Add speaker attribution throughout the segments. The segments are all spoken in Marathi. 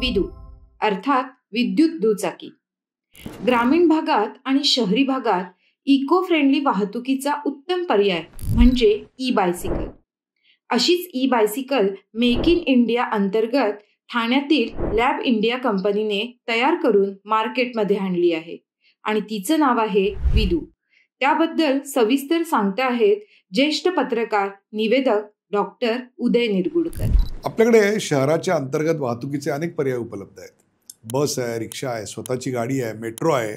Speaker 1: विदू अर्थात विद्युत दुचाकी. ग्रामीण भागात आणि शहरी भागात इको फ्रेंडली वाहतुकीचा उत्तम पर्याय म्हणजे ई बायसिकल. अशीच E bicycle make in India अंतर्गत ठाण्यातील लॅब इंडिया कंपनीने तयार करून मार्केटमध्ये आणली आहे आणि तिचं नाव आहे विदू. त्याबद्दल सविस्तर सांगता आहेत ज्येष्ठ पत्रकार निवेदक डॉक्टर उदय निरगुडकर.
Speaker 2: आपल्याकडे शहराच्या अंतर्गत वाहतुकीचे अनेक पर्याय उपलब्ध आहेत. बस आहे, रिक्षा आहे, स्वतःची गाडी आहे, मेट्रो आहे.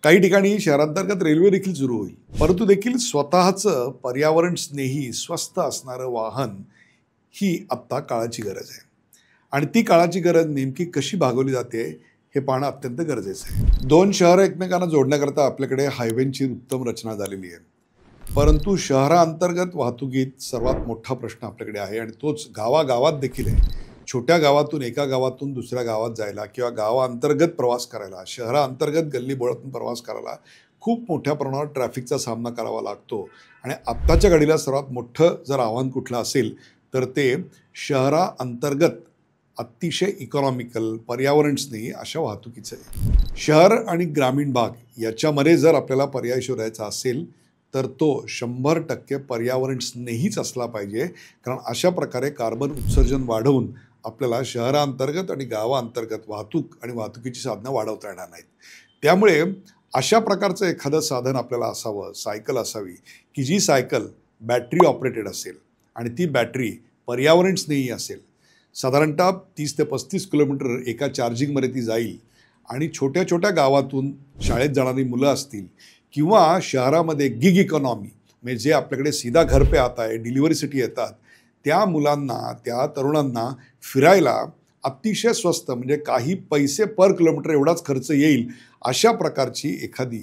Speaker 2: काही ठिकाणी शहरांतर्गत रेल्वे देखील सुरू होईल. परंतु देखील स्वतःचं पर्यावरण स्नेही स्वस्त असणारं वाहन ही आत्ता काळाची गरज आहे आणि ती काळाची गरज नेमकी कशी भागवली जाते हे पाहणं अत्यंत गरजेचं आहे. दोन शहरं एकमेकांना जोडण्याकरता आपल्याकडे हायवेची उत्तम रचना झालेली आहे. परंतु शहरांतर्गत वाहतुकीत सर्वात मोठा प्रश्न आपल्याकडे आहे आणि तोच गावागावात देखील आहे. छोट्या गावातून एका गावातून दुसऱ्या गावात जायला किंवा गावाअंतर्गत प्रवास करायला, शहराअंतर्गत गल्लीबोळातून प्रवास करायला खूप मोठ्या प्रमाणावर ट्रॅफिकचा सामना करावा लागतो. आणि आत्ताच्या घडीला सर्वात मोठं जर आव्हान कुठलं असेल तर ते शहराअंतर्गत अतिशय इकॉनॉमिकल पर्यावरणस्नेही अशा वाहतुकीचं आहे. शहर आणि ग्रामीण भाग याच्यामध्ये जर आपल्याला पर्याय शोधायचा असेल तर तो 100% पर्यावरण स्नेहीच असला पाहिजे. कारण अशा प्रकारे कार्बन उत्सर्जन वाढवून आपल्याला शहराअंतर्गत आणि गावाअंतर्गत वाहतूक आणि वाहतुकीची साधनं वाढवता येणार नाहीत. त्यामुळे अशा प्रकारचं एखादं साधन आपल्याला असावं, सायकल असावी की जी सायकल बॅटरी ऑपरेटेड असेल आणि ती बॅटरी पर्यावरण स्नेही असेल. साधारणतः 30 ते 35 किलोमीटर एका चार्जिंगमध्ये ती जाईल आणि छोट्या छोट्या गावातून शाळेत जाणारी मुलं असतील किंवा शहरामध्ये गिग इकॉनॉमी म्हणजे जे आपल्याकडे सीधा घर पे आता आहे, डिलिव्हरीसाठी येतात, त्या मुलांना, त्या तरुणांना फिरायला अतिशय स्वस्त म्हणजे काही पैसे पर किलोमीटर एवढाच खर्च येईल अशा प्रकारची एखादी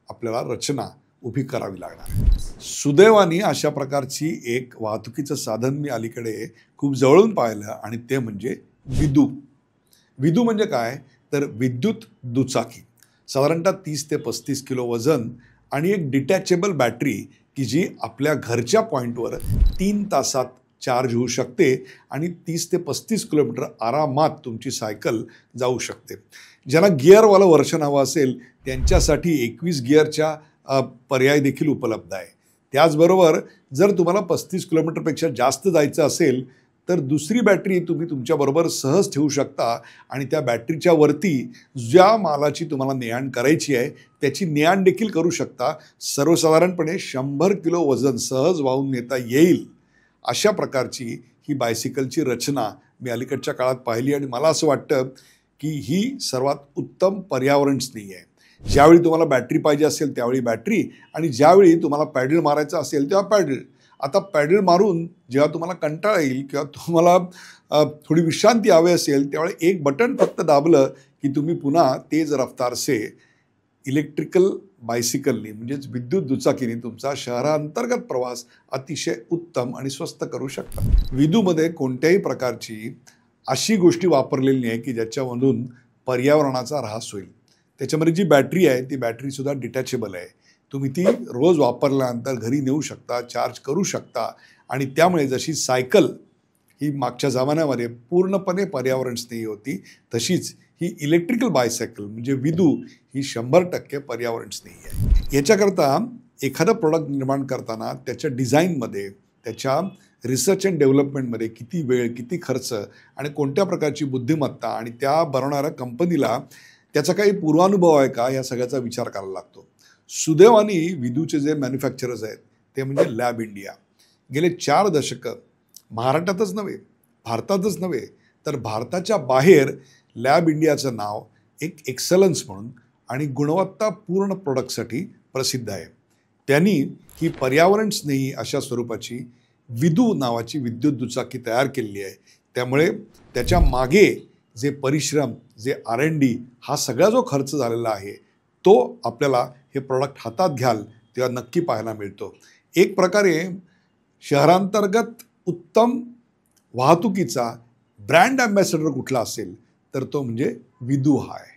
Speaker 2: आपल्याला रचना उभी करावी लागणार आहे. सुदैवाने अशा प्रकारची एक वाहतुकीचं साधन मी अलीकडे खूप जवळून पाहिलं आणि ते म्हणजे विदू. विदू म्हणजे काय तर विद्युत दुचाकी. साधारणतः 30 ते 35 किलो वजन आणि एक डिटॅचेबल बॅटरी की जी आपल्या घरच्या पॉईंटवर 3 तासात चार्ज होऊ शकते आणि 30 ते 35 किलोमीटर आरामात तुमची सायकल जाऊ शकते. ज्यांना गिअरवालं वर्षन हवं असेल त्यांच्यासाठी 21 गिअरच्या पर्याय देखील उपलब्ध आहे. त्याचबरोबर जर तुम्हाला 35 किलोमीटरपेक्षा जास्त जायचं असेल तर दुसरी बॅटरी तुम्ही तुमच्याबरोबर सहज ठेवू शकता आणि त्या बॅटरीच्या वरती ज्या मालाची तुम्हाला ने-आण करायची आहे त्याची ने-आण देखील करू शकता. सर्वसाधारणपणे 100 किलो वजन सहज वाहून नेता येईल अशा प्रकारची ही बायसिकलची रचना मी अलीकडच्या काळात पाहिली आणि मला असं वाटतं की ही सर्वात उत्तम पर्यावरण स्नेही आहे. ज्यावेळी तुम्हाला बॅटरी पाहिजे असेल त्यावेळी बॅटरी आणि ज्यावेळी तुम्हाला पॅडल मारायचा असेल तेव्हा पॅडल. आता पॅडल मारून जेव्हा तुम्हाला कंटाळा येईल किंवा तुम्हाला थोडी विश्रांती हवी असेल त्यावेळी एक बटन फक्त दाबलं की तुम्ही पुन्हा तेज रफ्तारचे इलेक्ट्रिकल बायसिकलनी म्हणजेच विद्युत दुचाकीने तुमचा शहराअंतर्गत प्रवास अतिशय उत्तम आणि स्वस्त करू शकता. विदूमध्ये कोणत्याही प्रकारची अशी गोष्टी वापरलेली नाही की ज्याच्यामधून पर्यावरणाचा ऱ्हास होईल. त्याच्यामध्ये जी बॅटरी आहे ती बॅटरीसुद्धा डिटॅचेबल आहे. तुम्ही ती रोज वापरल्यानंतर घरी नेऊ शकता, चार्ज करू शकता आणि त्यामुळे जशी सायकल ही मागच्या जमान्यामध्ये पूर्णपणे पर्यावरण स्नेही होती तशीच ही इलेक्ट्रिकल बायसायकल म्हणजे विदू ही 100% पर्यावरण स्नेही आहे. याच्याकरता एखादं प्रोडक्ट निर्माण करताना त्याच्या डिझाईनमध्ये, त्याच्या रिसर्च अँड डेव्हलपमेंटमध्ये किती वेळ, किती खर्च आणि कोणत्या प्रकारची बुद्धिमत्ता आणि त्या बनवणाऱ्या कंपनीला त्याचा काही पूर्वानुभव आहे का या सगळ्याचा विचार करायला लागतो. सुदैवाने विदूचे जे मॅन्युफॅक्चरर्स आहेत ते म्हणजे लॅब इंडिया. गेले 4 दशकं महाराष्ट्रातच नव्हे, भारतातच नव्हे तर भारताच्या बाहेर लॅब इंडियाचं नाव एक एक्सलन्स म्हणून आणि गुणवत्तापूर्ण प्रोडक्टसाठी प्रसिद्ध आहे. त्यांनी ही पर्यावरण स्नेही अशा स्वरूपाची विदू नावाची विद्युत दुचाकी तयार केलेली आहे. त्यामुळे त्याच्या मागे जे परिश्रम, जे R&D हा सगळा जो खर्च झालेला आहे तो आपल्याला हे प्रोडक्ट हातात घ्याल तेव्हा नक्की पाहायला मिळतो. एक प्रकारे शहरांतर्गत उत्तम वाहतुकीचा ब्रँड ॲम्बॅसेडर कुठला असेल तर तो म्हणजे विदू हा आहे.